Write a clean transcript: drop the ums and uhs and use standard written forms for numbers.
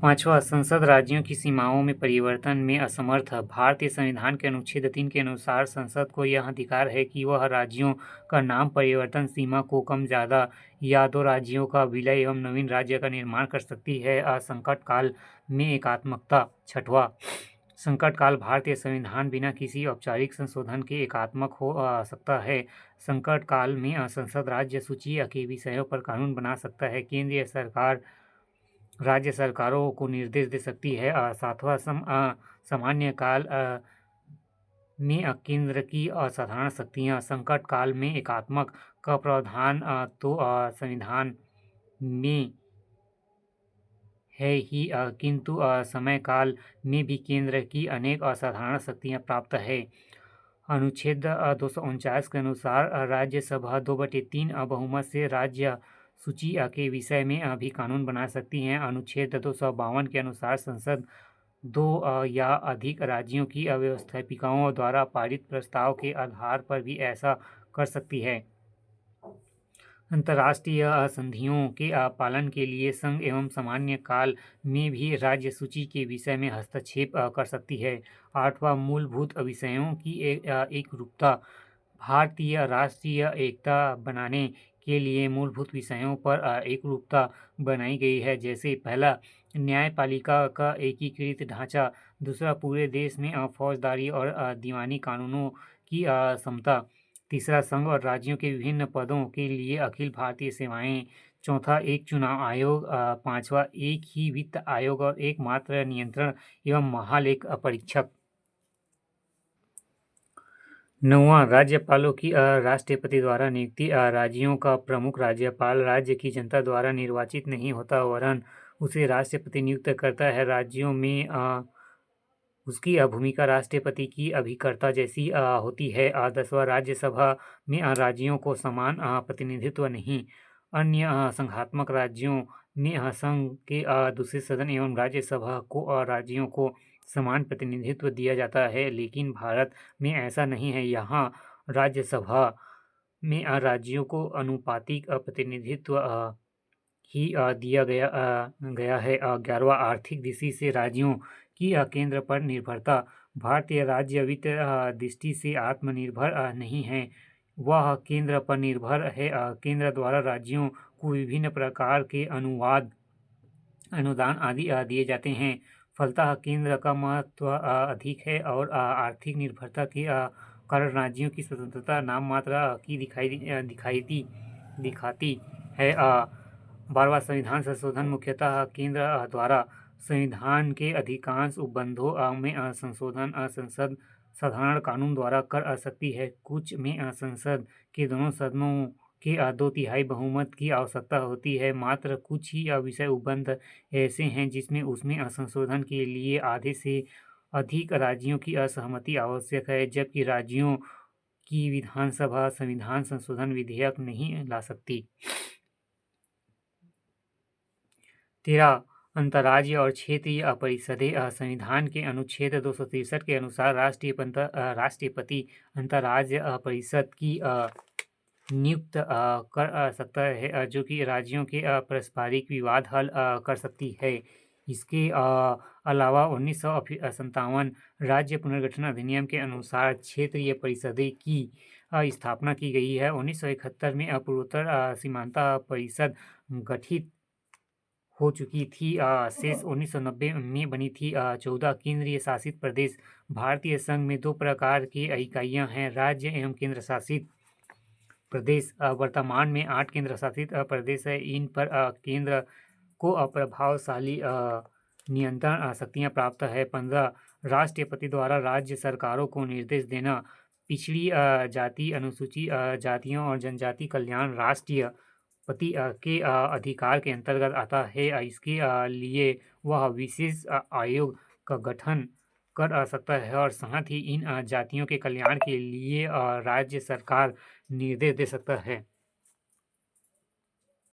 पाँचवां, संसद राज्यों की सीमाओं में परिवर्तन में असमर्थ। भारतीय संविधान के अनुच्छेद 3 के अनुसार संसद को यह अधिकार है कि वह राज्यों का नाम परिवर्तन, सीमा को कम ज्यादा या दो राज्यों का विलय एवं नवीन राज्य का निर्माण कर सकती है। संकट काल में एकात्मकता। छठवां, संकट काल भारतीय संविधान बिना किसी औपचारिक संशोधन के एकात्मक हो सकता है। संकट काल में संसद राज्य सूची के विषयों पर कानून बना सकता है। केंद्रीय सरकार राज्य सरकारों को निर्देश दे सकती है। सातवां, सामान्य काल में केंद्र की असाधारण शक्तियाँ। संकट काल में एकात्मक का प्रावधान तो संविधान में है ही, किंतु समय काल में भी केंद्र की अनेक असाधारण शक्तियाँ प्राप्त है। अनुच्छेद 249 के अनुसार राज्यसभा 2/3 बहुमत से राज्य सूची के विषय में भी कानून बना सकती हैं। अनुच्छेद 252 के अनुसार संसद दो या अधिक राज्यों की व्यवस्थापिकाओं द्वारा पारित प्रस्ताव के आधार पर भी ऐसा कर सकती है। अंतर्राष्ट्रीय संधियों के पालन के लिए संघ एवं सामान्य काल में भी राज्य सूची के विषय में हस्तक्षेप कर सकती है। आठवां, मूलभूत विषयों की एक रूपता। भारतीय राष्ट्रीय एकता बनाने के लिए मूलभूत विषयों पर एक रूपता बनाई गई है। जैसे पहला, न्यायपालिका का एकीकृत ढांचा। दूसरा, पूरे देश में फौजदारी और दीवानी कानूनों की समता। तीसरा, संघ और राज्यों के विभिन्न पदों के लिए अखिल भारतीय सेवाएं। चौथा, एक चुनाव आयोग। पांचवा, एक ही वित्त आयोग और एक मात्र नियंत्रण एवं महालेख परीक्षक। नौवां, राज्यपालों की राष्ट्रपति द्वारा नियुक्ति। राज्यों का प्रमुख राज्यपाल राज्य की जनता द्वारा निर्वाचित नहीं होता, वरन उसे राष्ट्रपति नियुक्त करता है। राज्यों में उसकी भूमिका राष्ट्रपति की अभिकर्ता जैसी होती है। 10वां, राज्यसभा में राज्यों को समान प्रतिनिधित्व नहीं। अन्य संघात्मक राज्यों में संघ के दूसरे सदन एवं राज्यसभा को राज्यों को समान प्रतिनिधित्व दिया जाता है, लेकिन भारत में ऐसा नहीं है। यहाँ राज्यसभा में राज्यों को अनुपातिक प्रतिनिधित्व ही दिया गया है। 11वां, आर्थिक दृष्टि से राज्यों की केंद्र पर निर्भरता। भारतीय राज्य वित्त दृष्टि से आत्मनिर्भर नहीं है, वह केंद्र पर निर्भर है। केंद्र द्वारा राज्यों को विभिन्न प्रकार के अनुदान आदि दिए जाते हैं। फलतः केंद्र का महत्व अधिक है और आर्थिक निर्भरता के कारण राज्यों की स्वतंत्रता नाम मात्र की दिखाती है। 12वां, संविधान संशोधन। मुख्यतः केंद्र द्वारा संविधान के अधिकांश उपबंधों में संशोधन संसद साधारण कानून द्वारा कर सकती है। कुछ में संसद के दोनों सदनों के 2/3 बहुमत की आवश्यकता होती है। मात्र कुछ ही विषय उपबंध ऐसे हैं जिसमें उसमें संशोधन के लिए आधे से अधिक राज्यों की असहमति आवश्यक है, जबकि राज्यों की विधानसभा संविधान संशोधन विधेयक नहीं ला सकती। 13, अंतर्राज्यीय और क्षेत्रीय परिषदें। संविधान के अनुच्छेद 263 के अनुसार राष्ट्रपति अंतर्राज्यीय परिषद की नियुक्त कर सकता है, जो कि राज्यों के पारस्परिक विवाद हल कर सकती है। इसके अलावा 1957 राज्य पुनर्गठन अधिनियम के अनुसार क्षेत्रीय परिषदें की स्थापना की गई है। 1971 में पूर्वोत्तर सीमांत परिषद गठित हो चुकी थी। शेष 1990 में बनी थी। 14, केंद्रीय शासित प्रदेश। भारतीय संघ में दो प्रकार की इकाइयां हैं, राज्य एवं केंद्र शासित प्रदेश। वर्तमान में 8 केंद्र शासित प्रदेश है। इन पर केंद्र को प्रभावशाली नियंत्रण शक्तियां प्राप्त है। 15, राष्ट्रपति द्वारा राज्य सरकारों को निर्देश देना। पिछड़ी जाति, अनुसूचित जातियों और जनजाति कल्याण राष्ट्रपति के अधिकार के अंतर्गत आता है। इसके लिए वह विशेष आयोग का गठन कर सकता है और साथ ही इन जातियों के कल्याण के लिए राज्य सरकार निर्देश दे सकता है।